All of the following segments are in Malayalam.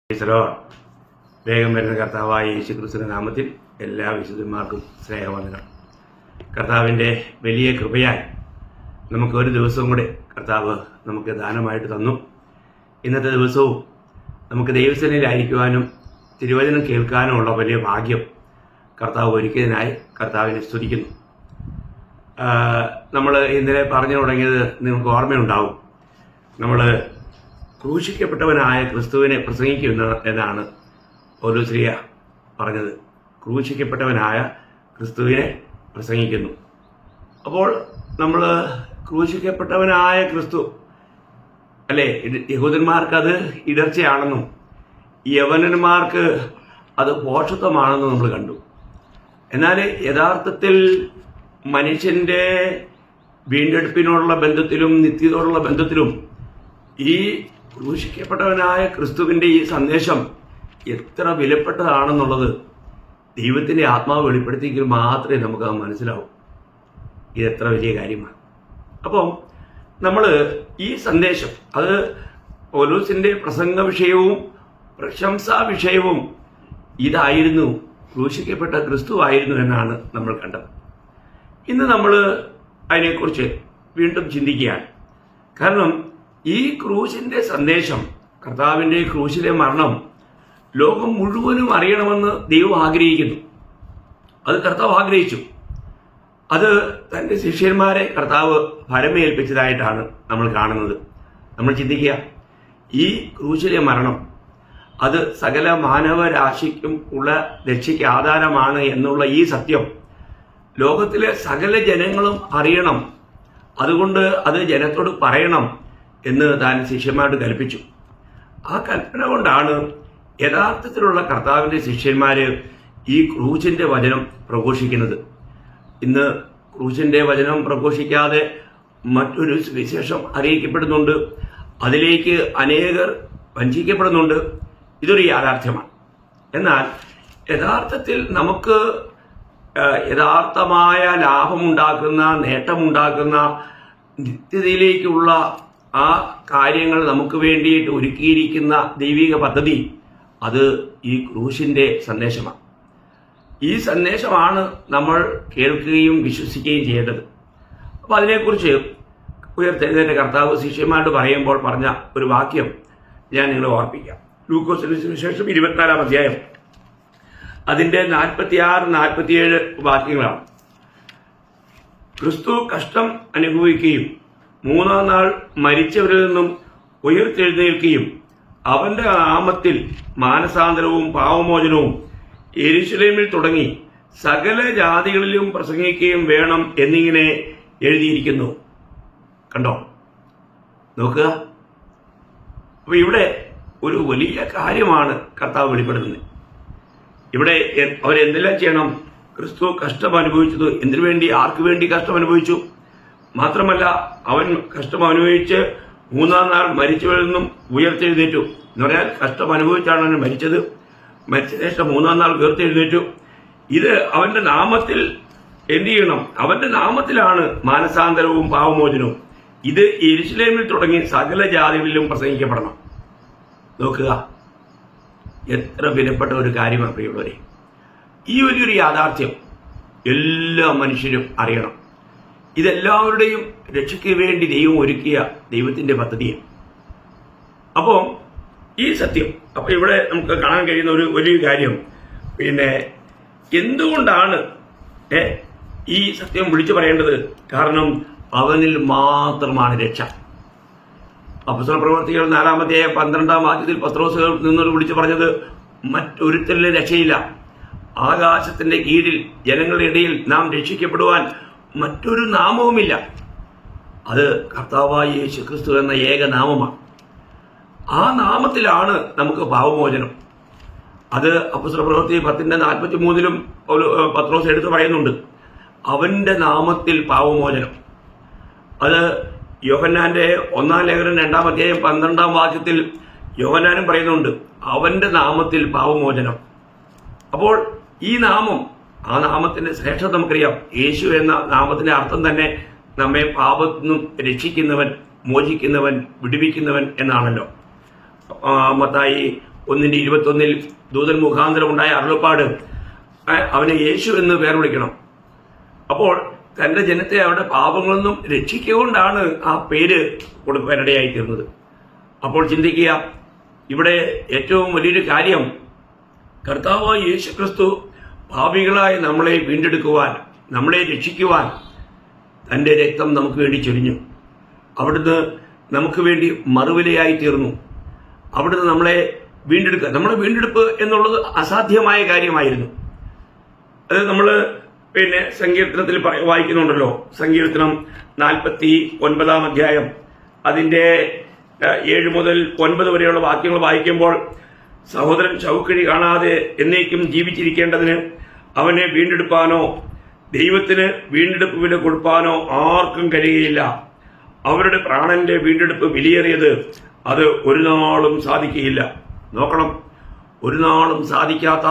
വേഗം വരുന്ന കർത്താവായ യേശുക്രിസ്തുവിന്റെ നാമത്തിൽ എല്ലാ വിശുദ്ധന്മാർക്കും സ്നേഹവന്ദനം. കർത്താവിൻ്റെ വലിയ കൃപയായി നമുക്ക് ഒരു ദിവസവും കൂടെ കർത്താവ് നമുക്ക് ദാനമായിട്ട് തന്നു. ഇന്നത്തെ ദിവസവും നമുക്ക് ദൈവസേനയിലായിരിക്കുവാനും തിരുവചനം കേൾക്കാനുമുള്ള വലിയ ഭാഗ്യം കർത്താവ് ഒരുക്കിയതിനായി കർത്താവിനെ സ്തുതിക്കുന്നു. നമ്മൾ ഇന്നലെ പറഞ്ഞു തുടങ്ങിയത് നിങ്ങൾക്ക് ഓർമ്മയുണ്ടാവും. നമ്മൾ ക്രൂശിക്കപ്പെട്ടവനായ ക്രിസ്തുവിനെ പ്രസംഗിക്കുന്നു എന്നാണ് പൗലോസ്ലീഹ പറഞ്ഞത്. ക്രൂശിക്കപ്പെട്ടവനായ ക്രിസ്തുവിനെ പ്രസംഗിക്കുന്നു. അപ്പോൾ നമ്മൾ ക്രൂശിക്കപ്പെട്ടവനായ ക്രിസ്തു അല്ലേ, യഹൂദന്മാർക്കത് ഇടർച്ചയാണെന്നും യവനന്മാർക്ക് അത് പോഷത്വമാണെന്നും നമ്മൾ കണ്ടു. എന്നാൽ യഥാർത്ഥത്തിൽ മനുഷ്യന്റെ വീണ്ടെടുപ്പിനോടുള്ള ബന്ധത്തിലും നിത്യതയോടുള്ള ബന്ധത്തിലും ഈ ക്രൂശിക്കപ്പെട്ടവനായ ക്രിസ്തുവിന്റെ ഈ സന്ദേശം എത്ര വിലപ്പെട്ടതാണെന്നുള്ളത് ദൈവത്തിന്റെ ആത്മാവ് വെളിപ്പെടുത്തിയെങ്കിൽ മാത്രമേ നമുക്കത് മനസ്സിലാവൂ. ഇതെത്ര വലിയ കാര്യമാണ്. അപ്പം നമ്മൾ ഈ സന്ദേശം അത് പൗലോസിന്റെ പ്രസംഗ വിഷയവും പ്രശംസാ വിഷയവും ഇതായിരുന്നു, ക്രൂശിക്കപ്പെട്ട ക്രിസ്തു ആയിരുന്നു എന്നാണ് നമ്മൾ കണ്ടത്. ഇന്ന് നമ്മൾ അതിനെക്കുറിച്ച് വീണ്ടും ചിന്തിക്കുകയാണ്. കാരണം ഈ ക്രൂശിന്റെ സന്ദേശം, കർത്താവിന്റെ ക്രൂശിലെ മരണം ലോകം മുഴുവനും അറിയണമെന്ന് ദൈവം ആഗ്രഹിക്കുന്നു. അത് കർത്താവ് ആഗ്രഹിച്ചു. അത് തന്റെ ശിഷ്യന്മാരെ കർത്താവ് ഫലമേൽപ്പിച്ചതായിട്ടാണ് നമ്മൾ കാണുന്നത്. നമ്മൾ ചിന്തിക്കുക, ഈ ക്രൂശിലെ മരണം അത് സകല മാനവരാശിക്കും ഉള്ള രക്ഷയ്ക്ക് ആധാരമാണ് എന്നുള്ള ഈ സത്യം ലോകത്തിലെ സകല ജനങ്ങളും അറിയണം. അതുകൊണ്ട് അത് ജനത്തോട് പറയണം എന്ന് താൻ ശിഷ്യന്മാരോട് കൽപ്പിച്ചു. ആ കൽപ്പന കൊണ്ടാണ് യഥാർത്ഥത്തിലുള്ള കർത്താവിന്റെ ശിഷ്യന്മാര് ഈ ക്രൂശിന്റെ വചനം പ്രഘോഷിക്കുന്നത്. ഇന്ന് ക്രൂശിന്റെ വചനം പ്രഘോഷിക്കാതെ മറ്റൊരു സുവിശേഷം അറിയിക്കപ്പെടുന്നുണ്ട്. അതിലേക്ക് അനേകർ വഞ്ചിക്കപ്പെടുന്നുണ്ട്. ഇതൊരു യാഥാർത്ഥ്യമാണ്. എന്നാൽ യഥാർത്ഥത്തിൽ നമുക്ക് യഥാർത്ഥമായ ലാഭമുണ്ടാക്കുന്ന, നേട്ടമുണ്ടാക്കുന്ന, നിത്യതയിലേക്കുള്ള ആ കാര്യങ്ങൾ നമുക്ക് വേണ്ടിയിട്ട് ഒരുക്കിയിരിക്കുന്ന ദൈവിക പദ്ധതി അത് ഈ ക്രൂശിന്റെ സന്ദേശമാണ്. ഈ സന്ദേശമാണ് നമ്മൾ കേൾക്കുകയും വിശ്വസിക്കുകയും ചെയ്യേണ്ടത്. അപ്പൊ അതിനെക്കുറിച്ച് ഉയർത്തെഴുന്നേറ്റ കർത്താവ് ശിഷ്യന്മാരോട് പറയുമ്പോൾ പറഞ്ഞ ഒരു വാക്യം ഞാൻ നിങ്ങളെ ഓർപ്പിക്കാം. ലൂക്കോസിന് സുവിശേഷം 24-ാം അധ്യായം അതിന്റെ 46-47 വാക്യങ്ങളാണ്. ക്രിസ്തു കഷ്ടം അനുഭവിക്കുകയും 3-ാം നാൾ മരിച്ചവരിൽ നിന്നും ഉയർത്തെഴുന്നേൽക്കുകയും അവന്റെ നാമത്തിൽ മാനസാന്തരവും പാപമോചനവും യെരൂശലേമിൽ തുടങ്ങി സകല ജാതികളിലും പ്രസംഗിക്കുകയും വേണം എന്നിങ്ങനെ എഴുതിയിരിക്കുന്നു. കണ്ടോ, നോക്കുക. അപ്പൊ ഇവിടെ ഒരു വലിയ കാര്യമാണ് കർത്താവ് വെളിപ്പെടുത്തുന്നത്. ഇവിടെ അവരെന്തെല്ലാം ചെയ്യണം? ക്രിസ്തു കഷ്ടം അനുഭവിച്ചത് എന്തിനു വേണ്ടി, ആർക്കു വേണ്ടി കഷ്ടം അനുഭവിച്ചു? മാത്രമല്ല, അവൻ കഷ്ടം അനുഭവിച്ച് 3-ാം നാൾ മരിച്ചവരിൽ നിന്നും ഉയർത്തെഴുന്നേറ്റു. എന്ന് പറഞ്ഞാൽ കഷ്ടം അനുഭവിച്ചാണ് അവൻ മരിച്ചത്. മരിച്ച ശേഷം 3-ാം നാൾ ഉയർത്തെഴുന്നേറ്റു. ഇത് അവന്റെ നാമത്തിൽ എന്ത് ചെയ്യണം? അവന്റെ നാമത്തിലാണ് മാനസാന്തരവും പാപമോചനവും. ഇത് യെരൂശലേമിൽ തുടങ്ങി സകല ജാതികളിലും പ്രസംഗിക്കപ്പെടണം. നോക്കുക, എത്ര വിലപ്പെട്ട ഒരു കാര്യമാണ് പ്രിയമുള്ളവരെ. ഈ വലിയൊരു യാഥാർത്ഥ്യം എല്ലാ മനുഷ്യരും അറിയണം. ഇതെല്ലാവരുടെയും രക്ഷയ്ക്ക് വേണ്ടി ദൈവം ഒരുക്കിയ ദൈവത്തിന്റെ പദ്ധതിയാണ്. അപ്പോൾ ഈ സത്യം, അപ്പൊ ഇവിടെ നമുക്ക് കാണാൻ കഴിയുന്ന ഒരു വലിയ കാര്യം, പിന്നെ എന്തുകൊണ്ടാണ് ഈ സത്യം വിളിച്ചു പറയേണ്ടത്? കാരണം അവനിൽ മാത്രമാണ് രക്ഷ. അപ്പോസ്തല പ്രവർത്തികൾ 4-ാം അധ്യായം 12-ാം വാക്യത്തിൽ പത്രോസ് നിന്നോട് വിളിച്ചു പറഞ്ഞത്, മറ്റൊരുത്തരിലും രക്ഷയില്ല. ആകാശത്തിന്റെ കീഴിൽ ജനങ്ങളുടെ ഇടയിൽ നാം രക്ഷിക്കപ്പെടുവാൻ മറ്റൊരു നാമവുമില്ല. അത് കർത്താവായ യേശുക്രിസ്തു എന്ന ഏക നാമമാണ്. ആ നാമത്തിലാണ് നമുക്ക് പാപമോചനം. അത് അപ്പോസ്തല പ്രവൃത്തി 10:43 പത്രോസ് എടുത്തു പറയുന്നുണ്ട്. അവന്റെ നാമത്തിൽ പാപമോചനം. അത് യോഹന്നാന്റെ 1-ാം ലേഖനം 2-ാം അധ്യായം 12-ാം വാക്യത്തിൽ യോഹന്നാനും പറയുന്നുണ്ട്, അവന്റെ നാമത്തിൽ പാപമോചനം. അപ്പോൾ ഈ നാമം, ആ നാമത്തിന്റെ ശ്രേഷ്ഠത നമുക്കറിയാം. യേശു എന്ന നാമത്തിന്റെ അർത്ഥം തന്നെ നമ്മെ പാപത്തിൽ നിന്നും രക്ഷിക്കുന്നവൻ, മോചിക്കുന്നവൻ, വിടുവിക്കുന്നവൻ എന്നാണല്ലോ. മത്തായി 1:21 ദൂതൻ മുഖാന്തരം ഉണ്ടായ അരുളപ്പാട് അവനെ യേശു എന്ന് പേർ വിളിക്കണം. അപ്പോൾ തന്റെ ജനത്തെ അവരുടെ പാപങ്ങളിൽ നിന്നും രക്ഷിക്കൊണ്ടാണ് ആ പേര് കൊടുക്കാനിടയായി തീർന്നത്. അപ്പോൾ ചിന്തിക്കുക, ഇവിടെ ഏറ്റവും വലിയൊരു കാര്യം, കർത്താവായ യേശു ക്രിസ്തു പാപികളായ നമ്മളെ വീണ്ടെടുക്കുവാൻ, നമ്മളെ രക്ഷിക്കുവാൻ തന്റെ രക്തം നമുക്ക് വേണ്ടി ചൊരിഞ്ഞു. അവിടുന്ന് നമുക്ക് വേണ്ടി മറുവിലയായി തീർന്നു. അവിടുന്ന് നമ്മളെ വീണ്ടെടുക്കുക. നമ്മളെ വീണ്ടെടുപ്പ് എന്നുള്ളത് അസാധ്യമായ കാര്യമായിരുന്നു. അത് നമ്മൾ സങ്കീർത്തനത്തിൽ വായിക്കുന്നുണ്ടല്ലോ. സങ്കീർത്തനം 49 അധ്യായം അതിന്റെ 7 മുതൽ 9 വരെയുള്ള വാക്യങ്ങൾ വായിക്കുമ്പോൾ, സഹോദരൻ ചൗക്കഴി കാണാതെ എന്നേക്കും ജീവിച്ചിരിക്കേണ്ടതിന് അവനെ വീണ്ടെടുപ്പാനോ ദൈവത്തിന് വീണ്ടെടുപ്പ് വില കൊടുപ്പാനോ ആർക്കും കഴിയുകയില്ല. അവരുടെ പ്രാണന്റെ വീണ്ടെടുപ്പ് വിലയേറിയത്, അത് ഒരു നാളും സാധിക്കുകയില്ല. നോക്കണം, ഒരു നാളും സാധിക്കാത്ത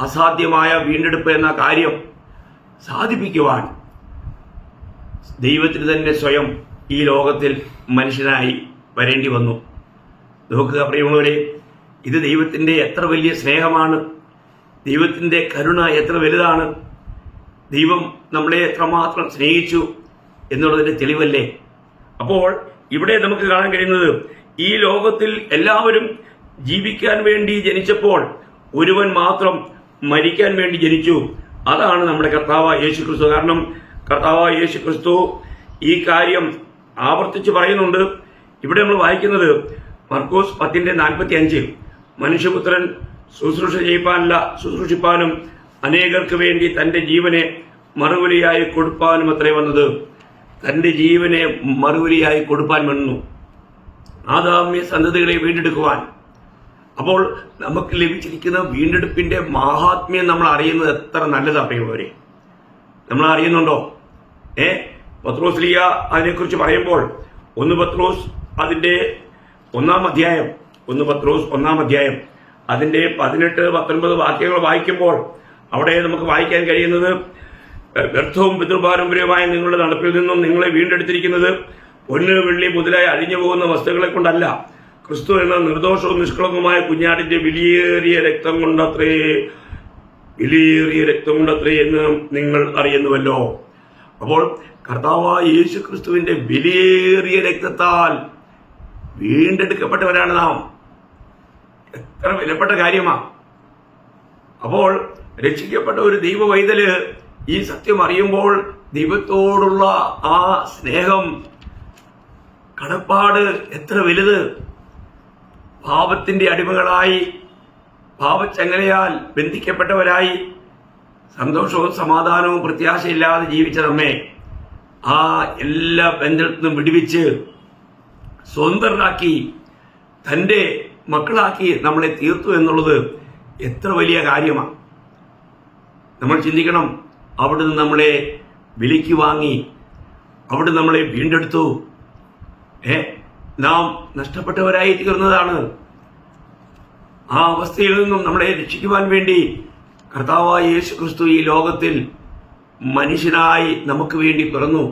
അസാധ്യമായ വീണ്ടെടുപ്പ് എന്ന കാര്യം സാധിപ്പിക്കുവാൻ ദൈവത്തിന് തന്നെ സ്വയം ഈ ലോകത്തിൽ മനുഷ്യനായി വരേണ്ടി വന്നു. നോക്കുക പ്രിയമുള്ളവരെ, ഇത് ദൈവത്തിന്റെ എത്ര വലിയ സ്നേഹമാണ്, ദൈവത്തിന്റെ കരുണ എത്ര വലുതാണ്, ദൈവം നമ്മളെ എത്രമാത്രം സ്നേഹിച്ചു എന്നുള്ളതിന്റെ തെളിവല്ലേ. അപ്പോൾ ഇവിടെ നമുക്ക് കാണാൻ കഴിയുന്നത്, ഈ ലോകത്തിൽ എല്ലാവരും ജീവിക്കാൻ വേണ്ടി ജനിച്ചപ്പോൾ ഒരുവൻ മാത്രം മരിക്കാൻ വേണ്ടി ജനിച്ചു. അതാണ് നമ്മുടെ കർത്താവായ യേശു ക്രിസ്തു. കാരണം കർത്താവായ യേശു ക്രിസ്തു ഈ കാര്യം ആവർത്തിച്ച് പറയുന്നുണ്ട്. ഇവിടെ നമ്മൾ വായിക്കുന്നത് മർക്കോസ് 10:45, മനുഷ്യപുത്രൻ ശുശ്രൂഷ ചെയ്യിപ്പാനല്ല ശുശ്രൂഷിപ്പാനും അനേകർക്ക് വേണ്ടി തന്റെ ജീവനെ മറുവിലയായി കൊടുപ്പാനും അത്രേ വന്നത്. തന്റെ ജീവനെ മറുവിലയായി കൊടുപ്പാൻ വന്നു, ആദാമ്യ സന്തതികളെ വീണ്ടെടുക്കുവാൻ. അപ്പോൾ നമുക്ക് ലഭിച്ചിരിക്കുന്ന വീണ്ടെടുപ്പിന്റെ മഹാത്മ്യം നമ്മൾ അറിയുന്നത് എത്ര നല്ലതാ പ്രിയമുള്ളവരെ. നമ്മൾ അറിയുന്നുണ്ടോ? പത്രോസ് ലീഗ അതിനെക്കുറിച്ച് പറയുമ്പോൾ 1 പത്രോസ് അതിന്റെ 1 അധ്യായം അതിന്റെ 18-19 വാക്യങ്ങൾ വായിക്കുമ്പോൾ അവിടെ നമുക്ക് വായിക്കാൻ കഴിയുന്നത്, വ്യർത്ഥവും പിതൃപാരമ്പര്യമായ നിങ്ങളുടെ നടപ്പിൽ നിന്നും നിങ്ങളെ വീണ്ടെടുത്തിരിക്കുന്നത് പൊന്ന് വെള്ളി മുതലായി അഴിഞ്ഞു പോകുന്ന വസ്തുക്കളെ കൊണ്ടല്ല, ക്രിസ്തു എന്ന നിർദോഷവും നിഷ്കളങ്കവുമായ കുഞ്ഞാടിന്റെ വിലയേറിയ രക്തം കൊണ്ടത്രേ എന്ന് നിങ്ങൾ അറിയുന്നുവല്ലോ. അപ്പോൾ കർത്താവായ യേശു ക്രിസ്തുവിന്റെ വിലയേറിയ രക്തത്താൽ വീണ്ടെടുക്കപ്പെട്ടവരാണ് നാം. എത്ര വിലപ്പെട്ട കാര്യമാണ്. അപ്പോൾ രക്ഷിക്കപ്പെട്ട ഒരു ദൈവവൈതല് ഈ സത്യം അറിയുമ്പോൾ ദൈവത്തോടുള്ള ആ സ്നേഹം, കടപ്പാട് എത്ര വലുത്. പാപത്തിന്റെ അടിമകളായി, പാപച്ചങ്ങലയാൽ ബന്ധിക്കപ്പെട്ടവരായി, സന്തോഷവും സമാധാനവും പ്രത്യാശയില്ലാതെ ജീവിച്ച നമ്മെ ആ എല്ലാ ബന്ധത്തിൽ നിന്നും വിടുവിച്ച് സ്വതന്ത്രരാക്കി തന്റെ മക്കളാക്കി നമ്മളെ തീർത്തു എന്നുള്ളത് എത്ര വലിയ കാര്യമാണ്. നമ്മൾ ചിന്തിക്കണം, അവിടുന്ന് നമ്മളെ വിലയ്ക്ക് വാങ്ങി, അവിടുന്ന് നമ്മളെ വീണ്ടെടുത്തു. നാം നഷ്ടപ്പെട്ടവരായി തീർന്നതാണ്. ആ അവസ്ഥയിൽ നിന്നും നമ്മളെ രക്ഷിക്കുവാൻ വേണ്ടി കർത്താവായ യേശു ക്രിസ്തു ഈ ലോകത്തിൽ മനുഷ്യനായി നമുക്ക് വേണ്ടി പിറന്നു.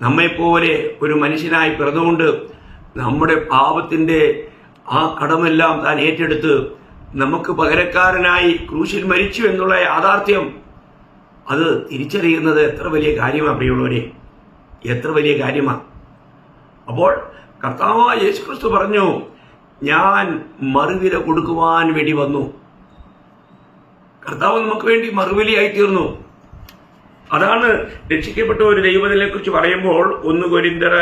നമ്മെപ്പോലെ ഒരു മനുഷ്യനായി പിറന്നുകൊണ്ട് നമ്മുടെ പാപത്തിന്റെ ആ കടമെല്ലാം താൻ ഏറ്റെടുത്ത് നമുക്ക് പകരക്കാരനായി ക്രൂശിൽ മരിച്ചു എന്നുള്ള യാഥാർത്ഥ്യം, അത് തിരിച്ചറിയുന്നത് എത്ര വലിയ കാര്യമാണ് പ്രിയമുള്ളവരെ, എത്ര വലിയ കാര്യമാണ്. അപ്പോൾ കർത്താവായ യേശു ക്രിസ്തു പറഞ്ഞു, ഞാൻ മറുവില കൊടുക്കുവാൻ വേണ്ടി വന്നു. കർത്താവ് നമുക്ക് വേണ്ടി മറുവിലയായി തീർന്നു. അതാണ് രക്ഷിക്കപ്പെട്ട ഒരു ദൈവത്തിനെ കുറിച്ച് പറയുമ്പോൾ 1 കൊരിന്ത്യർ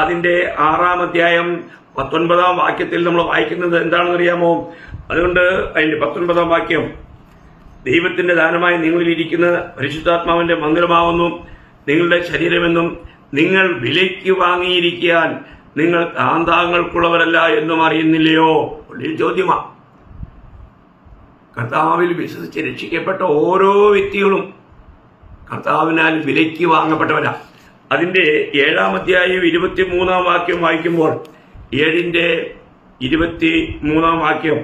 അതിന്റെ 6 അധ്യായം 19 വാക്യത്തിൽ നമ്മൾ വായിക്കുന്നത് എന്താണെന്ന് അറിയാമോ? അതുകൊണ്ട് അതിന്റെ 19 വാക്യം, ദൈവത്തിന്റെ ദാനമായി നിങ്ങളിലിരിക്കുന്ന പരിശുദ്ധാത്മാവിന്റെ മന്ദിരമാവുന്നു നിങ്ങളുടെ ശരീരമെന്നും നിങ്ങൾ വിലയ്ക്ക് വാങ്ങിയിരിക്കാൻ നിങ്ങൾ കാന്താങ്ങൾക്കുള്ളവരല്ല എന്നും അറിയുന്നില്ലയോ? വലിയ ചോദ്യമാണ്. കർത്താവിൽ വിശ്വസിച്ച് രക്ഷിക്കപ്പെട്ട ഓരോ വ്യക്തികളും കർത്താവിനാൽ വിലയ്ക്ക് വാങ്ങപ്പെട്ടവരാ. അതിന്റെ 7 അധ്യായം 23 വാക്യം വായിക്കുമ്പോൾ 7:23 വാക്യം,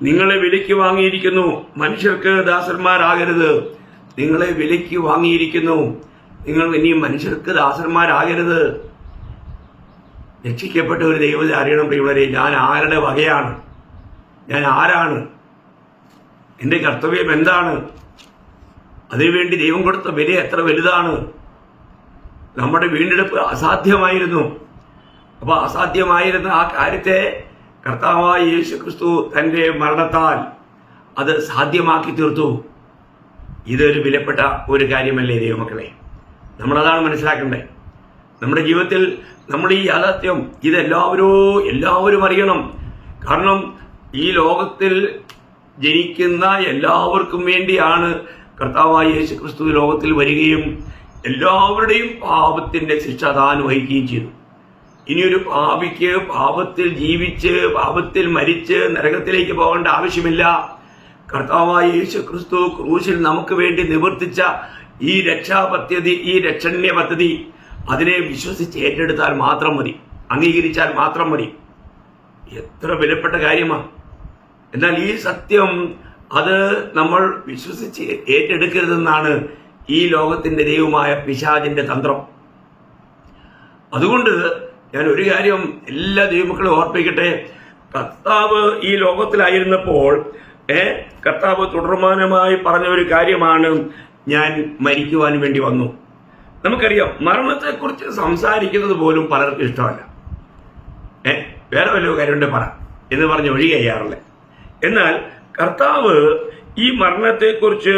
നിങ്ങളെ വിലയ്ക്ക് വാങ്ങിയിരിക്കുന്നു, മനുഷ്യർക്ക് ദാസന്മാരാകരുത്. നിങ്ങളെ വിലയ്ക്ക് വാങ്ങിയിരിക്കുന്നു, നിങ്ങൾ ഇനി മനുഷ്യർക്ക് ദാസന്മാരാകരുത്. രക്ഷിക്കപ്പെട്ട ഒരു ദൈവത്തെ അറിയണം പ്രിയമുള്ളവരെ. ഞാൻ ആരുടെ വകയാണ്? ഞാൻ ആരാണ്? എൻ്റെ കർത്തവ്യം എന്താണ്? അതിനുവേണ്ടി ദൈവം കൊടുത്ത വില എത്ര വലുതാണ്? നമ്മുടെ വീണ്ടെടുപ്പ് അസാധ്യമായിരുന്നു. അപ്പോൾ അസാധ്യമായിരുന്ന ആ കാര്യത്തെ കർത്താവായ യേശു ക്രിസ്തു തൻ്റെ മരണത്താൽ അത് സാധ്യമാക്കി തീർത്തു. ഇതൊരു വിലപ്പെട്ട ഒരു കാര്യമല്ലേ ദൈവമക്കളെ? നമ്മളതാണ് മനസ്സിലാക്കേണ്ടത്. നമ്മുടെ ജീവിതത്തിൽ നമ്മൾ ഈ യാഥാർത്ഥ്യം എല്ലാവരും അറിയണം. കാരണം ഈ ലോകത്തിൽ ജനിക്കുന്ന എല്ലാവർക്കും വേണ്ടിയാണ് കർത്താവായ യേശു ക്രിസ്തു ലോകത്തിൽ വരികയും എല്ലാവരുടെയും പാപത്തിന്റെ ശിക്ഷ താൻ വഹിക്കുകയും ചെയ്തു. ഇനിയൊരു പാപിക്ക് പാപത്തിൽ ജീവിച്ച് പാപത്തിൽ മരിച്ച് നരകത്തിലേക്ക് പോകേണ്ട ആവശ്യമില്ല. കർത്താവായ യേശു ക്രിസ്തു ക്രൂശിൽ നമുക്ക് വേണ്ടി നിവർത്തിച്ച ഈ രക്ഷാപദ്ധതി, ഈ രക്ഷണ്യ പദ്ധതി, അതിനെ വിശ്വസിച്ച് ഏറ്റെടുത്താൽ മാത്രം മതി, അംഗീകരിച്ചാൽ മാത്രം മതി. എത്ര വിലപ്പെട്ട കാര്യമാണ്! എന്നാൽ ഈ സത്യം അത് നമ്മൾ വിശ്വസിച്ച് ഏറ്റെടുക്കരുതെന്നാണ് ഈ ലോകത്തിന്റെ ദൈവമായ പിശാചിന്റെ തന്ത്രം. അതുകൊണ്ട് ഞാൻ ഒരു കാര്യം എല്ലാ ദൈവമക്കളും ഓർപ്പിക്കട്ടെ. കർത്താവ് ഈ ലോകത്തിലായിരുന്നപ്പോൾ കർത്താവ് തുടർമാനമായി പറഞ്ഞ ഒരു കാര്യമാണ്, ഞാൻ മരിക്കുവാൻ വേണ്ടി വന്നു. നമുക്കറിയാം, മരണത്തെക്കുറിച്ച് സംസാരിക്കുന്നത് പോലും പലർക്കും ഇഷ്ടമല്ല. വേറെ വല്ല കാര്യമുണ്ട് പറ എന്ന് പറഞ്ഞ് ഒഴി കഴിയാറില്ല. എന്നാൽ കർത്താവ് ഈ മരണത്തെക്കുറിച്ച്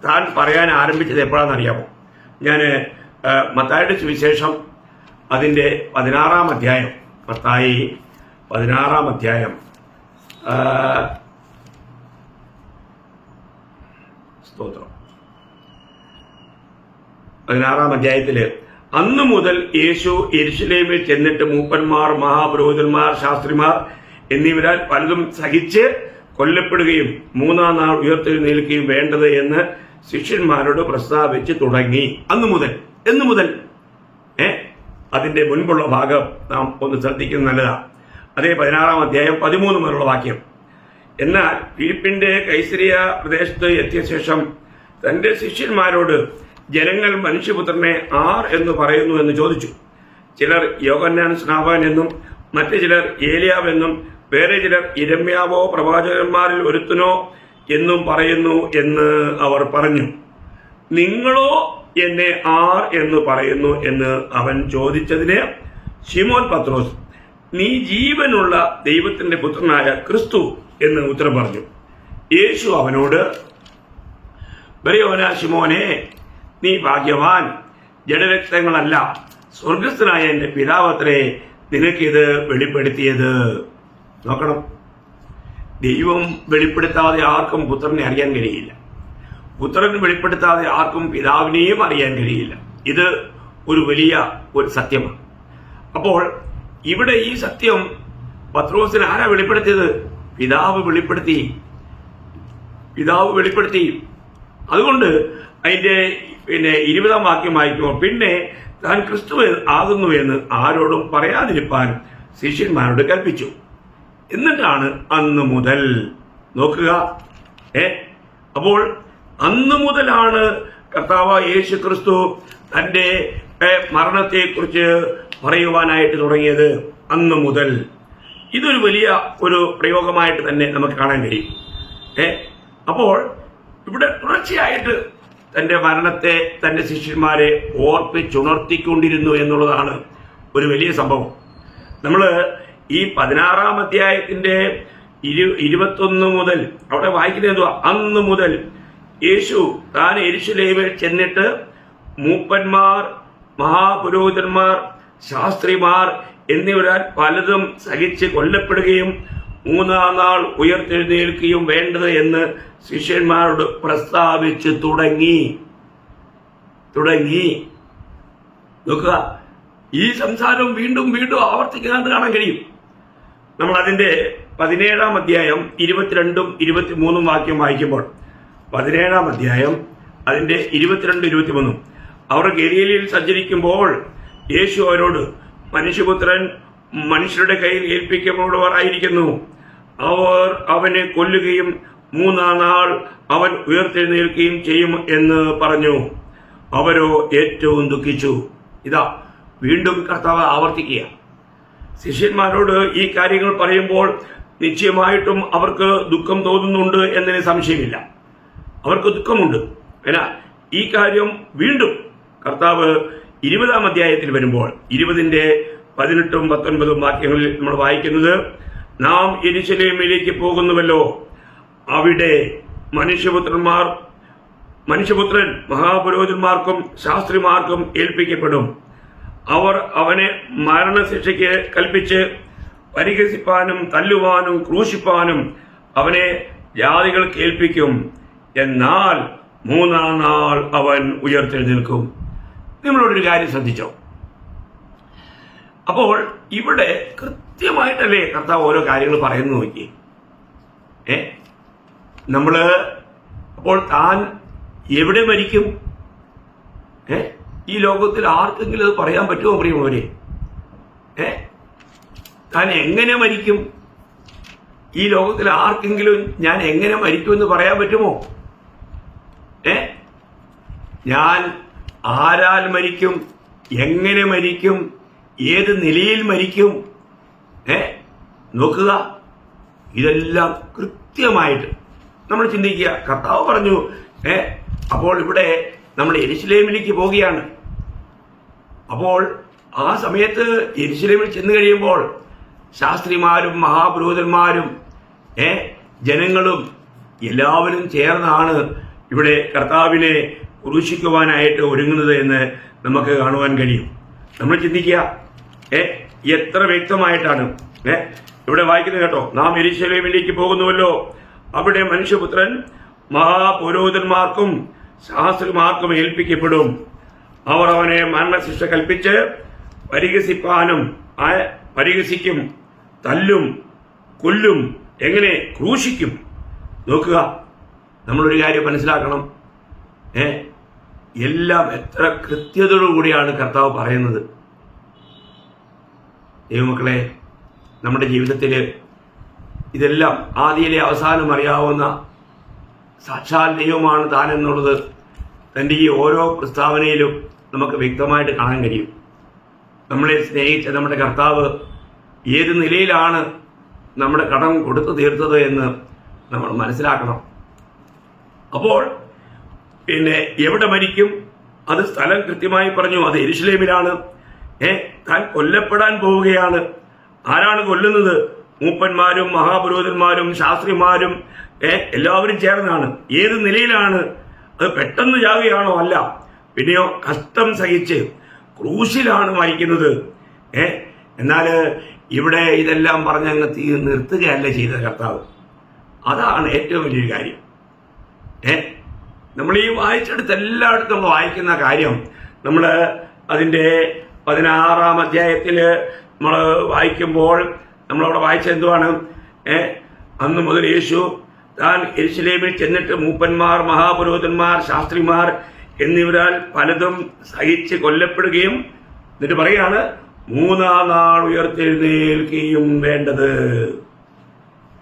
താൻ പറയാൻ ആരംഭിച്ചത് എപ്പോഴാണെന്നറിയാമോ? ഞാൻ മത്തായിയുടെ സുവിശേഷം അതിൻ്റെ 16-ാം അധ്യായം, മത്തായി 16-ാം അധ്യായം, സ്തോത്രം, 16-ാം അധ്യായത്തില്, അന്നു മുതൽ യേശു യെരുശലേമിൽ ചെന്നിട്ട് മൂപ്പന്മാർ, മഹാപുരോഹിതന്മാർ, ശാസ്ത്രിമാർ എന്നിവരാൽ പലതും സഹിച്ച് കൊല്ലപ്പെടുകയും 3-ാം നാൾ ഉയർത്തെഴുന്നേൽക്കുകയും വേണ്ടത് എന്ന് ശിഷ്യന്മാരോട് പ്രസ്താവിച്ച് തുടങ്ങി. അന്നു മുതൽ, എന്നു മുതൽ? അതിന്റെ മുൻപുള്ള ഭാഗം നാം ഒന്ന് ശ്രദ്ധിക്കുന്നത് നല്ലതാണ്. അതേ 16-ാം അധ്യായം 13 മുതലുള്ള വാക്യം. എന്നാൽ ഫിലിപ്പിന്റെ കൈസരിയ പ്രദേശത്ത് എത്തിയ ശേഷം തന്റെ ശിഷ്യന്മാരോട് ജനങ്ങൾ മനുഷ്യപുത്രനെ ആർ എന്ന് പറയുന്നു എന്ന് ചോദിച്ചു. ചിലർ യോഹന്നാൻ സ്നാപകൻ എന്നും മറ്റു ചിലർ ഏലിയാവെന്നും വേറെ ചിലർ ഇരമ്യാവോ പ്രവാചകന്മാരിൽ ഒരുത്തനോ എന്നും പറയുന്നു എന്ന് അവർ പറഞ്ഞു. നിങ്ങളോ എന്നെ ആർ എന്ന് പറയുന്നു എന്ന് അവൻ ചോദിച്ചതിന് ശിമോൻ പത്രോസ്, നീ ജീവനുള്ള ദൈവത്തിന്റെ പുത്രനായ ക്രിസ്തു എന്ന് ഉത്തരം പറഞ്ഞു. യേശു അവനോട്, ബറിയോന ശിമോനെ, നീ ഭാഗ്യവാൻ, ജഡരക്തങ്ങളല്ല സ്വർഗസ്ഥനായ എന്റെ പിതാവത്രേ നിനക്കിത് വെളിപ്പെടുത്തിയത്. നോക്കണം, ദൈവം വെളിപ്പെടുത്താതെ ആർക്കും പുത്രനെ അറിയാൻ കഴിയില്ല. പുത്രൻ വെളിപ്പെടുത്താതെ ആർക്കും പിതാവിനെയും അറിയാൻ കഴിയില്ല. ഇത് ഒരു വലിയ ഒരു സത്യമാണ്. അപ്പോൾ ഇവിടെ ഈ സത്യം പത്രോസിന് ആരാ വെളിപ്പെടുത്തിയത്? പിതാവ് വെളിപ്പെടുത്തി. അതുകൊണ്ട് അതിന്റെ 20-ാം വാക്യം വായിക്കുമ്പോൾ, പിന്നെ താൻ ക്രിസ്തു ആകുന്നു എന്ന് ആരോടും പറയാതിരിപ്പാൻ ശിഷ്യന്മാരോട് കൽപ്പിച്ചു. എന്നിട്ടാണ് അന്നു മുതൽ, നോക്കുക, അപ്പോൾ അന്നു മുതലാണ് കർത്താവ് യേശു ക്രിസ്തു തന്റെ മരണത്തെക്കുറിച്ച് പറയുവാനായിട്ട് തുടങ്ങിയത്. അന്നു മുതൽ. ഇതൊരു വലിയ ഒരു പ്രയോഗമായിട്ട് തന്നെ നമുക്ക് കാണാൻ കഴിയും. അപ്പോൾ ഇവിടെ തുടർച്ചയായിട്ട് തന്റെ മരണത്തെ തന്റെ ശിഷ്യന്മാരെ ഓർപ്പിച്ചുണർത്തിക്കൊണ്ടിരുന്നു എന്നുള്ളതാണ് ഒരു വലിയ സംഭവം. നമ്മൾ ഈ 16-ാം അധ്യായത്തിന്റെ 21 മുതൽ അവിടെ വായിക്കുന്നത് എന്തുവാ? അന്നു മുതൽ യേശു താൻ യെരുശലേമിൽ ചെന്നിട്ട് മൂപ്പന്മാർ, മഹാപുരോഹിതന്മാർ, ശാസ്ത്രിമാർ എന്നിവരാൽ പലതും സഹിച്ച് കൊല്ലപ്പെടുകയും 3-ാം നാൾ ഉയർത്തെഴുന്നേൽക്കുകയും വേണ്ടത് എന്ന് ശിഷ്യന്മാരോട് പ്രസ്താവിച്ച് തുടങ്ങി. നോക്കുക, ഈ സംസാരം വീണ്ടും വീണ്ടും ആവർത്തിക്കുന്നത് കാണാൻ കഴിയും. നമ്മൾ അതിന്റെ 17-ാം അധ്യായം 22-ഉം 23-ഉം വാക്യം വായിക്കുമ്പോൾ, 17-ാം അധ്യായം അതിന്റെ 22-23, അവർ ഗലീലയിൽ സഞ്ചരിക്കുമ്പോൾ യേശു അവരോട്, മനുഷ്യപുത്രൻ മനുഷ്യരുടെ കയ്യിൽ ഏൽപ്പിക്കപ്പെടുവാറായിരിക്കുന്നു. അവർ അവനെ കൊല്ലുകയും 3-ാം നാൾ അവൻ ഉയർത്തെഴുന്നേൽക്കുകയും ചെയ്യും എന്ന് പറഞ്ഞു. അവരോ ഏറ്റവും ദുഃഖിച്ചു. ഇതാ വീണ്ടും കർത്താവ് ആവർത്തിക്കുക, ശിഷ്യന്മാരോട് ഈ കാര്യങ്ങൾ പറയുമ്പോൾ നിശ്ചയമായിട്ടും അവർക്ക് ദുഃഖം തോന്നുന്നുണ്ട് എന്നതിന് സംശയമില്ല. അവർക്ക് ദുഃഖമുണ്ട്. എന്നാൽ ഈ കാര്യം വീണ്ടും കർത്താവ് 20-ാം അധ്യായത്തിൽ വരുമ്പോൾ 20-ന്റെ 18-ഉം 19-ഉം വാക്യങ്ങളിൽ നമ്മൾ വായിക്കുന്നത്, നാം യെരൂശലേമിലേക്ക് പോകുന്നുവല്ലോ, അവിടെ മനുഷ്യപുത്രൻ മഹാപുരോഹിതന്മാർക്കും ശാസ്ത്രിമാർക്കും ഏൽപ്പിക്കപ്പെടും. അവർ അവനെ മരണശിക്ഷയ്ക്ക് കൽപ്പിച്ച് പരിഹസിപ്പാനും തല്ലുവാനും ക്രൂശിപ്പാനും അവനെ ജാതികൾക്ക് ഏൽപ്പിക്കും. എന്നാൽ 3-ാം നാൾ അവൻ ഉയർത്തെഴുന്നേൽക്കും. നിങ്ങളോടൊരു കാര്യം ശ്രദ്ധിച്ചോ? അപ്പോൾ ഇവിടെ കൃത്യമായിട്ടല്ലേ കർത്താവ് ഓരോ കാര്യങ്ങൾ പറയുന്നു നോക്കി. നമ്മള് അപ്പോൾ താൻ എവിടെ മരിക്കും? ഈ ലോകത്തിൽ ആർക്കെങ്കിലും അത് പറയാൻ പറ്റുമോ പ്രിയമുള്ളവരെ? താൻ എങ്ങനെ മരിക്കും? ഈ ലോകത്തിൽ ആർക്കെങ്കിലും ഞാൻ എങ്ങനെ മരിക്കുമെന്ന് പറയാൻ പറ്റുമോ? ഞാൻ ആരാൽ മരിക്കും, എങ്ങനെ മരിക്കും, ഏത് നിലയിൽ മരിക്കും? നോക്കുക, ഇതെല്ലാം കൃത്യമായിട്ട് നമ്മൾ ചിന്തിക്കുക. കർത്താവ് പറഞ്ഞു, അപ്പോൾ ഇവിടെ നമ്മൾ യെരൂശലേമിലേക്ക് പോവുകയാണ്. അപ്പോൾ ആ സമയത്ത് യെരൂശലേമിൽ ചെന്ന് കഴിയുമ്പോൾ ശാസ്ത്രിമാരും മഹാപുരോഹിതന്മാരും ജനങ്ങളും എല്ലാവരും ചേർന്നാണ് ഇവിടെ കർത്താവിനെ ക്രൂശിക്കുവാനായിട്ട് ഒരുങ്ങുന്നത് എന്ന് നമുക്ക് കാണുവാൻ കഴിയും. നമ്മൾ ചിന്തിക്കുക, എത്ര വ്യക്തമായിട്ടാണ് ഇവിടെ വായിക്കുന്നത് കേട്ടോ. നാം യെരൂശലേമിലേക്ക് പോകുന്നുവല്ലോ, അവിടെ മനുഷ്യപുത്രൻ മഹാപുരോഹിതന്മാർക്കും ശാസ്ത്രിമാർക്കും ഏൽപ്പിക്കപ്പെടും. അവർ അവനെ മരണശിക്ഷ കൽപ്പിച്ച് പരിഹസിക്കും, തല്ലും, കൊല്ലും, എങ്ങനെ ക്രൂശിക്കും. നോക്കുക, നമ്മളൊരു കാര്യം മനസ്സിലാക്കണം. എല്ലാം എത്ര കൃത്യതയോടുകൂടിയാണ് കർത്താവ് പറയുന്നത്. ദൈവമക്കളെ, നമ്മുടെ ജീവിതത്തിൽ ഇതെല്ലാം ആദിയിലെ അവസാനം അറിയാവുന്ന സാക്ഷാൽ ദൈവമാണ് താൻ എന്നുള്ളത് തൻ്റെ ഈ ഓരോ പ്രസ്താവനയിലും നമുക്ക് വ്യക്തമായിട്ട് കാണാൻ കഴിയും. നമ്മളെ സ്നേഹിച്ച നമ്മുടെ കർത്താവ് ഏത് നിലയിലാണ് നമ്മുടെ കടം കൊടുത്തു തീർത്തത് എന്ന് നമ്മൾ മനസ്സിലാക്കണം. അപ്പോൾ എവിടെ മരിക്കും? അത് സ്ഥലം കൃത്യമായി പറഞ്ഞു. അത് യെരൂശലേമിലാണ്. താൻ കൊല്ലപ്പെടാൻ പോവുകയാണ്. ആരാണ് കൊല്ലുന്നത്? മൂപ്പന്മാരും മഹാപുരോഹിതന്മാരും ശാസ്ത്രിമാരും എല്ലാവരും ചേർന്നാണ്. ഏത് നിലയിലാണ്? അത് പെട്ടെന്ന് ചാവുകയാണോ? അല്ല. പിന്നെയോ കഷ്ടം സഹിച്ച് ക്രൂശിലാണ് മരിക്കുന്നത്. എന്നാൽ ഇവിടെ ഇതെല്ലാം പറഞ്ഞങ്ങ് നിർത്തുകയല്ല ചെയ്ത കർത്താവ്. അതാണ് ഏറ്റവും വലിയൊരു കാര്യം. നമ്മൾ ഈ വായിച്ചെടുത്ത് എല്ലായിടത്തും നമ്മൾ വായിക്കുന്ന കാര്യം, നമ്മൾ അതിൻ്റെ 16-ാം അധ്യായത്തിൽ നമ്മൾ വായിക്കുമ്പോൾ നമ്മളവിടെ വായിച്ചത് എന്തുവാണ്? അന്ന് മുതൽ യേശു താൻ യെരൂശലേമിൽ ചെന്നിട്ട് മൂപ്പന്മാർ മഹാപുരോഹിതന്മാർ ശാസ്ത്രിമാർ എന്നിവരാൽ പലതും സഹിച്ച് കൊല്ലപ്പെടുകയും എന്നിട്ട് പറയാണ് 3-ാം നാൾ ഉയർത്തെഴുന്നേൽക്കുകയും വേണ്ടത്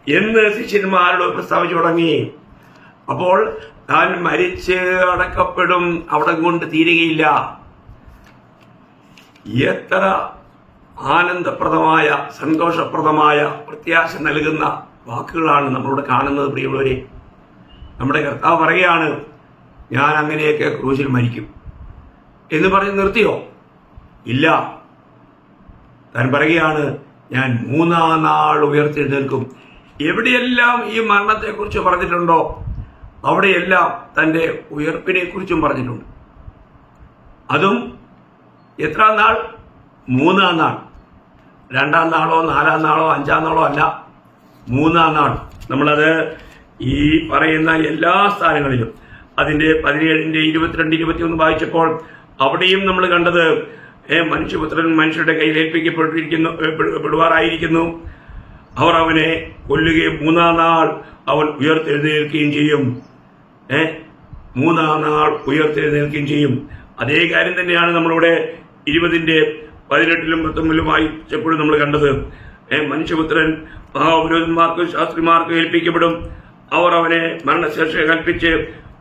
എന്ന് ശിഷ്യന്മാരോട് പ്രസ്താവിച്ചു തുടങ്ങി. അപ്പോൾ താൻ മരിച്ച് അടക്കപ്പെടും, അവിടെ കൊണ്ട് തീരുകയില്ല. എത്ര ആനന്ദപ്രദമായ സന്തോഷപ്രദമായ പ്രത്യാശ നൽകുന്ന വാക്കുകളാണ് നമ്മളിവിടെ കാണുന്നത് പ്രിയമുള്ളവരെ. നമ്മുടെ കർത്താവ് പറയുകയാണ്, ഞാൻ അങ്ങനെയൊക്കെ ക്രൂശിൽ മരിക്കും എന്ന് പറഞ്ഞ് നിർത്തിയോ? ഇല്ല. താൻ പറയുകയാണ്, ഞാൻ 3-ാം നാൾ ഉയർത്തെഴുന്നേൽക്കും. എവിടെയെല്ലാം ഈ മരണത്തെക്കുറിച്ച് പറഞ്ഞിട്ടുണ്ടോ അവിടെയെല്ലാം തൻ്റെ ഉയർപ്പിനെ കുറിച്ചും പറഞ്ഞിട്ടുണ്ട്. അതും എത്രാം നാൾ? 3-ാം നാൾ. 2-ാം നാളോ 4-ാം നാളോ 5-ാം നാളോ അല്ല, 3-ാം നാൾ. നമ്മളത് ഈ പറയുന്ന എല്ലാ സ്ഥാനങ്ങളിലും അതിൻ്റെ 17-ന്റെ 22, 21 വായിച്ചപ്പോൾ അവിടെയും നമ്മൾ കണ്ടത് മനുഷ്യപുത്രൻ മനുഷ്യരുടെ കയ്യിൽ ഏൽപ്പിക്കപ്പെടാറായിരിക്കുന്നു. അവർ അവനെ കൊല്ലുകയും 3-ാം നാൾ അവൻ ഉയർത്തെഴുന്നേൽക്കുകയും ചെയ്യും. 3-ാം നാൾ ഉയർത്തെഴുന്നേൽക്കുകയും ചെയ്യും. അതേ കാര്യം തന്നെയാണ് നമ്മളിവിടെ 20-ന്റെ 18-ലും 19-ലും വായിച്ചപ്പോഴും നമ്മൾ കണ്ടത്. മനുഷ്യപുത്രൻ മഹാപുരോഹിതന്മാർക്കും ശാസ്ത്രിമാർക്കും ഏൽപ്പിക്കപ്പെടും. അവർ അവനെ മരണശിക്ഷ കൽപ്പിച്ച്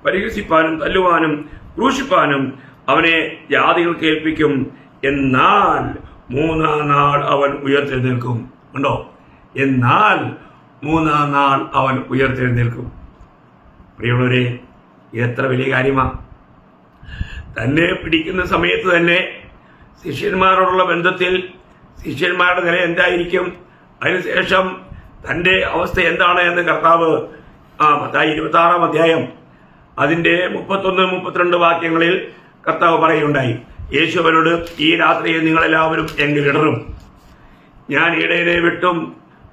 പരിഹസിപ്പാനും തല്ലുവാനും ക്രൂശിപ്പാനും അവനെ ജാതികൾക്ക് ഏൽപ്പിക്കും. എന്നാൽ മൂന്നാം നാൾ അവൻ ഉയർത്തെഴുന്നേൽക്കും. ഉണ്ടോ? എന്നാൽ മൂന്നാം നാൾ അവൻ ഉയർത്തെഴുന്നേൽക്കും. പ്രിയമുള്ളവരെ, എത്ര വലിയ കാര്യമാണ്! തന്നെ പിടിക്കുന്ന സമയത്ത് തന്നെ ശിഷ്യന്മാരോടുള്ള ബന്ധത്തിൽ ശിഷ്യന്മാരുടെ നില എന്തായിരിക്കും, അതിനുശേഷം തൻ്റെ അവസ്ഥ എന്താണ് എന്ന് കർത്താവ് മത്തായി 26-ാം അധ്യായം അതിൻ്റെ 31-32 വാക്യങ്ങളിൽ കർത്താവ് പറയുകയുണ്ടായി. യേശു അവരോട്, ഈ രാത്രിയിൽ നിങ്ങളെല്ലാവരും എങ്കിലിടറും, ഞാൻ ഇടയനെ വിട്ടും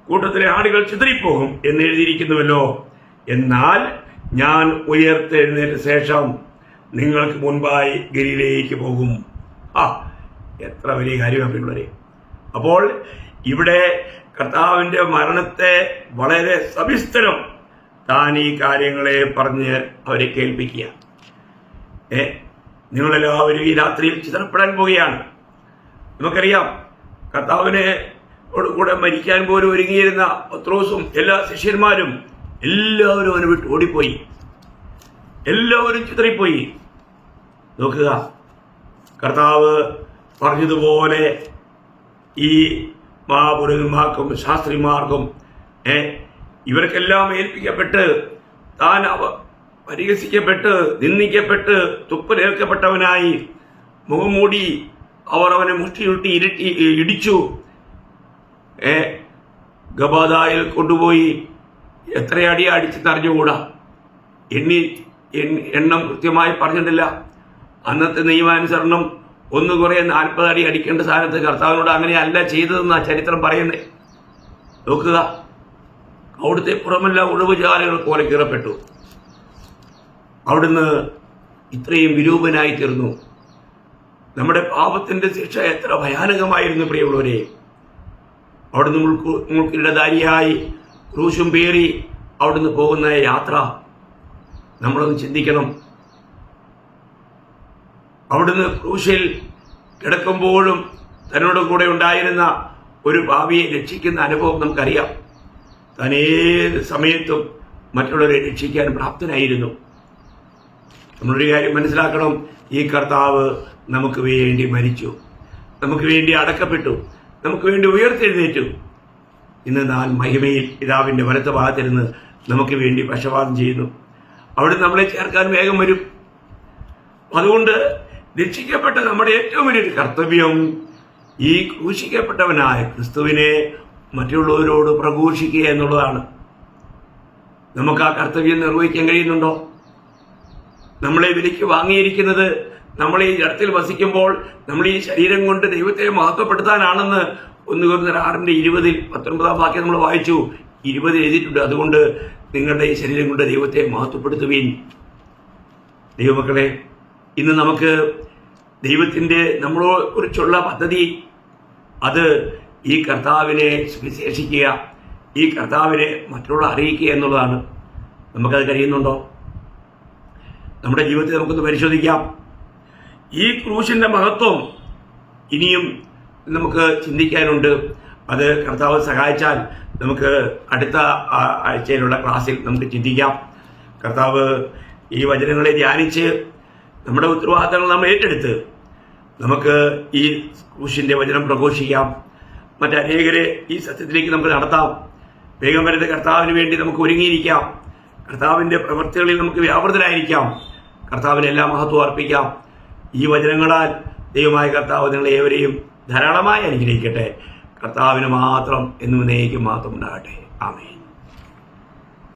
കൂട്ടത്തിലെ ആടുകൾ ചിതറിപ്പോകും എന്ന് എഴുതിയിരിക്കുന്നുവല്ലോ. എന്നാൽ ഞാൻ ഉയർത്തെഴുന്നേറ്റ ശേഷം നിങ്ങൾക്ക് മുൻപായി ഗലീലയിലേക്ക് പോകും. എത്ര വലിയ കാര്യമാണ് പിള്ളേരെ! അപ്പോൾ ഇവിടെ കർത്താവിൻ്റെ മരണത്തെ വളരെ സവിസ്തരം താൻ ഈ കാര്യങ്ങളെ പറഞ്ഞ് അവരെ കേൾപ്പിക്കുക. നിങ്ങളെല്ലാവരും ഈ രാത്രിയിൽ ചിതറപ്പെടാൻ പോവുകയാണ്. നമുക്കറിയാം, കർത്താവിനെ കൂടെ മരിക്കാൻ പോലും ഒരുങ്ങിയിരുന്ന പത്രോസും എല്ലാ ശിഷ്യന്മാരും എല്ലാവരും അവനെ വിട്ട് ഓടിപ്പോയി. എല്ലാവരും ചിതറിപ്പോയി. നോക്കുക, കർത്താവ് പറഞ്ഞതുപോലെ ഈ മഹാപുരോഹിതന്മാർക്കും ശാസ്ത്രിമാർക്കും ഇവർക്കെല്ലാം ഏൽപ്പിക്കപ്പെട്ട് താൻ പരിഹസിക്കപ്പെട്ട് നിന്ദിക്കപ്പെട്ട് തുപ്പലേൽക്കപ്പെട്ടവനായി മുഖം മൂടി അവർ അവനെ മുഷ്ടിയുട്ടി ഇടിച്ചു. ഗബാദായിൽ കൊണ്ടുപോയി എത്ര അടി അടിച്ചെന്ന് അറിഞ്ഞുകൂടാ. എണ്ണം കൃത്യമായി പറഞ്ഞിട്ടില്ല. അന്നത്തെ നിയമാനുസരണം ഒന്ന് കുറേ 40 അടി അടിക്കേണ്ട സ്ഥാനത്ത് കർത്താവിനോട് അങ്ങനെയല്ല ചെയ്തതെന്നാ ചരിത്രം പറയുന്നത്. നോക്കുക, അവിടുത്തെ പുറമെല്ലാം ഉഴവുചാലുകൾ പോലെ കീറപ്പെട്ടു. അവിടുന്ന് ഇത്രയും വിരൂപനായി തീർന്നു. നമ്മുടെ പാപത്തിന്റെ ശിക്ഷ എത്ര ഭയാനകമായിരുന്നു പ്രിയമുള്ളവരെ! അവിടുന്ന് മുൾക്കിടധാരിയായി ക്രൂശും പേറി അവിടുന്ന് പോകുന്ന യാത്ര നമ്മളൊന്ന് ചിന്തിക്കണം. അവിടുന്ന് ക്രൂശിൽ കിടക്കുമ്പോഴും തന്നോട് കൂടെ ഉണ്ടായിരുന്ന ഒരു പാപിയെ രക്ഷിക്കുന്ന അനുഭവം നമുക്കറിയാം. താൻ ഏത് സമയത്തും മറ്റുള്ളവരെ രക്ഷിക്കാൻ പ്രാപ്തനായിരുന്നു. നമ്മളൊരു കാര്യം മനസ്സിലാക്കണം, ഈ കർത്താവ് നമുക്ക് വേണ്ടി മരിച്ചു, നമുക്ക് വേണ്ടി അടക്കപ്പെട്ടു, നമുക്ക് വേണ്ടി ഉയർത്തെഴുന്നേറ്റു. ഇന്ന് നാം മഹിമയിൽ പിതാവിൻ്റെ വലത്ത് ഭാഗത്തിരുന്ന് നമുക്ക് വേണ്ടി പക്ഷപാതം ചെയ്യുന്നു. അവിടെ നമ്മളെ ചേർക്കാൻ വേഗം വരും. അതുകൊണ്ട് രക്ഷിക്കപ്പെട്ട നമ്മുടെ ഏറ്റവും വലിയൊരു കർത്തവ്യം ഈ ക്രൂശിക്കപ്പെട്ടവനായ ക്രിസ്തുവിനെ മറ്റുള്ളവരോട് പ്രഘോഷിക്കുക എന്നുള്ളതാണ്. നമുക്ക് ആ കർത്തവ്യം നിർവഹിക്കാൻ കഴിയുന്നുണ്ടോ? നമ്മളെ വിലയ്ക്ക് വാങ്ങിയിരിക്കുന്നത് നമ്മൾ ഈ ജഡത്തിൽ വസിക്കുമ്പോൾ നമ്മൾ ഈ ശരീരം കൊണ്ട് ദൈവത്തെ മഹത്വപ്പെടുത്താനാണെന്ന് 1 കൊരിന്ത്യർ 6:20-19 വാക്യം നമ്മൾ വായിച്ചു. 20 എഴുതിയിട്ടുണ്ട്. അതുകൊണ്ട് നിങ്ങളുടെ ഈ ശരീരം കൊണ്ട് ദൈവത്തെ മഹത്വപ്പെടുത്തുവീൻ. ദൈവമക്കളെ, ഇന്ന് നമുക്ക് ദൈവത്തിൻ്റെ നമ്മളെ കുറിച്ചുള്ള പദ്ധതി അത് ഈ കർത്താവിനെ സുവിശേഷിക്കുക, ഈ കർത്താവിനെ മറ്റുള്ള അറിയിക്കുക എന്നുള്ളതാണ്. നമുക്കത് കഴിയുന്നുണ്ടോ? നമ്മുടെ ജീവിതത്തെ നമുക്കൊന്ന് പരിശോധിക്കാം. ഈ ക്രൂശിൻ്റെ മഹത്വം ഇനിയും നമുക്ക് ചിന്തിക്കാനുണ്ട്. അത് കർത്താവ് സഹായിച്ചാൽ നമുക്ക് അടുത്ത ആഴ്ചയിലുള്ള ക്ലാസ്സിൽ നമുക്ക് ചിന്തിക്കാം. കർത്താവ് ഈ വചനങ്ങളെ ധ്യാനിച്ച് നമ്മുടെ ഉത്തരവാദിത്തങ്ങൾ നമ്മൾ ഏറ്റെടുത്ത് നമുക്ക് ഈ ക്രൂശിൻ്റെ വചനം പ്രഘോഷിക്കാം. മറ്റനേകരെ ഈ സത്യത്തിലേക്ക് നമുക്ക് നടത്താം. വേഗം വരുന്ന കർത്താവിന് വേണ്ടി നമുക്ക് ഒരുങ്ങിയിരിക്കാം. കർത്താവിൻ്റെ പ്രവൃത്തികളിൽ നമുക്ക് വ്യാപൃതരായിരിക്കാം. കർത്താവിന് എല്ലാ മഹത്വം അർപ്പിക്കാം. ഈ വചനങ്ങളാൽ ദൈവമായ കർത്താവ് നിങ്ങളെ ഏവരെയും ധാരാളമായി അനുഗ്രഹിക്കട്ടെ. കർത്താവിന് മാത്രം എന്നും എന്നേക്കും മാത്രം ഉണ്ടാകട്ടെ. ആമേൻ.